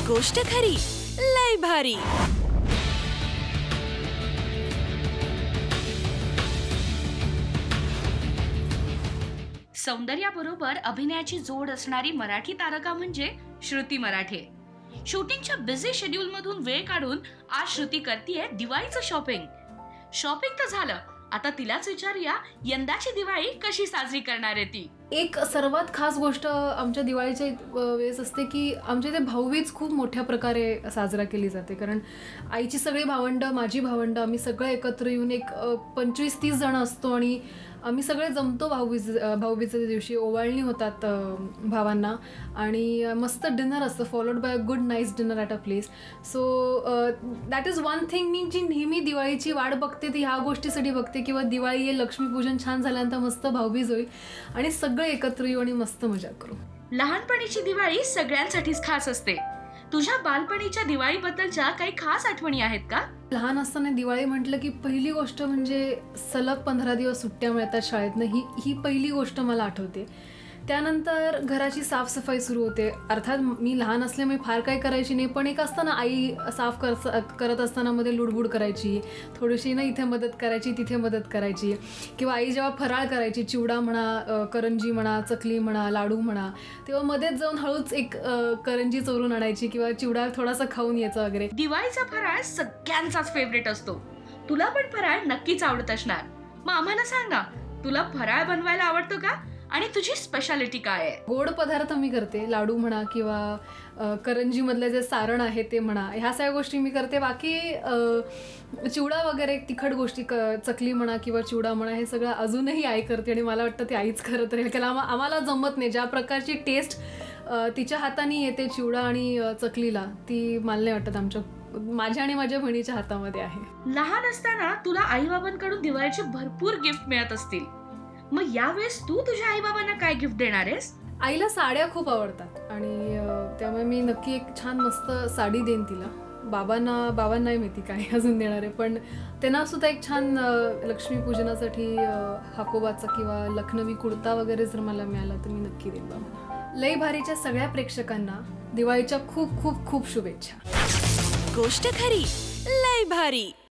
गोष्ट खरी लय भारी। सौंदर्याबरोबर अभिनयाची जोड असणारी मराठी तारका म्हणजे श्रुती मराठे। शूटिंगच्या बिझी शेड्यूल मधून वेळ काढून आज श्रुती करतीये दिवाळीचं शॉपिंग। शॉपिंग तर झालं, आता तिलाच विचारूया यंदाची दिवाळी कशी साजरी करणार आहे ती। एक सर्वात खास गोष्ट आमच्या दिवाळीच्या वेळेस असते की आमच्या इथे भाऊबीज खूप मोठ्या प्रकारे साजरा केली जाते। कारण आईची सगळी भावंड, माझी भावंड, आम्ही सगळे एकत्र येऊन एक 25-30 जण असतो आणि आम्ही सगळे जमतो भाऊबीजेच्या दिवशी। ओवाळणी होतात भावांना आणि मस्त डिनर असतं, followed by a good nice dinner at a place. So that is one thing मी जी नेहमी दिवाळीची वाट बघते ती ह्या गोष्टीसाठी बघते किंवा दिवाळी हे लक्ष्मीपूजन छान झाल्यानंतर मस्त भाऊबीज होईल आणि सगळे एकत्र येऊ आणि मस्त मजा करू। लहानपणीची दिवाळी सगळ्यांसाठीच खास असते। तुझ्या बालपणीच्या दिवाळीबद्दलच्या काही खास आठवणी आहेत का? लहान असताना दिवाळी म्हटलं की पहिली गोष्ट म्हणजे सलग 15 दिवस सुट्ट्या मिळतात शाळेतनं, ही पहिली गोष्ट मला आठवते। त्यानंतर घराची साफसफाई सुरू होते। अर्थात मी लहान असल्यामुळे फार काही करायची नाही, पण एक असताना आई साफ करत असताना मध्ये लुडबुड करायची, थोडीशी ना इथे मदत करायची तिथे मदत करायची, किंवा आई जेव्हा फराळ करायची, चिवडा म्हणा, करंजी म्हणा, चकली म्हणा, लाडू म्हणा, तेव्हा मध्येच जाऊन हळूच एक करंजी चोरून आणायची किंवा चिवडा थोडासा खाऊन यायचा वगैरे। दिवाळीचा फराळ सगळ्यांचाच फेवरेट असतो, तुला पण फराळ नक्कीच आवडत असणार। मग आम्हाला सांग ना, तुला फराळ बनवायला आवडतो का आणि तुझी स्पेशालिटी काय आहे? गोड पदार्थ मी करते, लाडू म्हणा किंवा करंजी मधले जे सारण आहे ते म्हणा, ह्या सगळ्या गोष्टी मी करते। बाकी चिवडा वगैरे तिखट गोष्टी, चकली म्हणा किंवा चिवडा म्हणा, हे सगळं अजूनही आई करते आणि मला वाटतं ती आईच करत राहील, कारण आम्हाला जमत नाही। ज्या प्रकारची टेस्ट तिच्या हाताने येते चिवडा आणि चकलीला, ती मला नाही वाटत माझ्या आणि माझ्या बहिणीच्या हातामध्ये आहे। लहान असताना तुला आई बाबांकडून दिवाळीचे भरपूर गिफ्ट मिळत असतील, मग यावेळेस तू तुझ्या आई बाबांना काय गिफ्ट देणार आहेस? आईला साड्या खूप आवडतात आणि त्यामुळे मी नक्की एक छान मस्त साडी देईन तिला। बाबांना नाही माहिती काय अजून देणार आहे, पण त्यांना सुद्धा एक छान लक्ष्मीपूजनासाठी हाकोबाचा किंवा लखनवी कुर्ता वगैरे जर मला मिळाला तर मी नक्की देईन बाबांना। लय भारीच्या सगळ्या प्रेक्षकांना दिवाळीच्या खूप खूप खूप शुभेच्छा। गोष्ट खरी लय भारी।